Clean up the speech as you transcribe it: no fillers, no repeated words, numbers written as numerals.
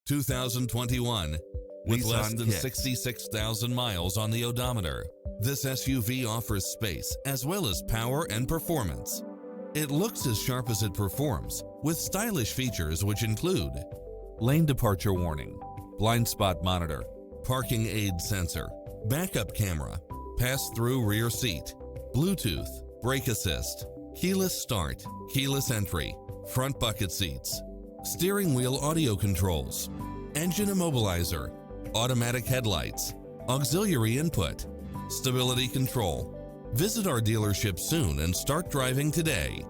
2021. With Nissan less than Kicks. 66,000 miles on the odometer, this SUV offers space as well as power and performance. It looks as sharp as it performs, with stylish features which include lane departure warning, blind spot monitor, parking aid sensor, backup camera, pass-through rear seat, Bluetooth, brake assist, keyless start, keyless entry, front bucket seats, steering wheel audio controls, engine immobilizer, automatic headlights, auxiliary input, stability control. Visit our dealership soon and start driving today.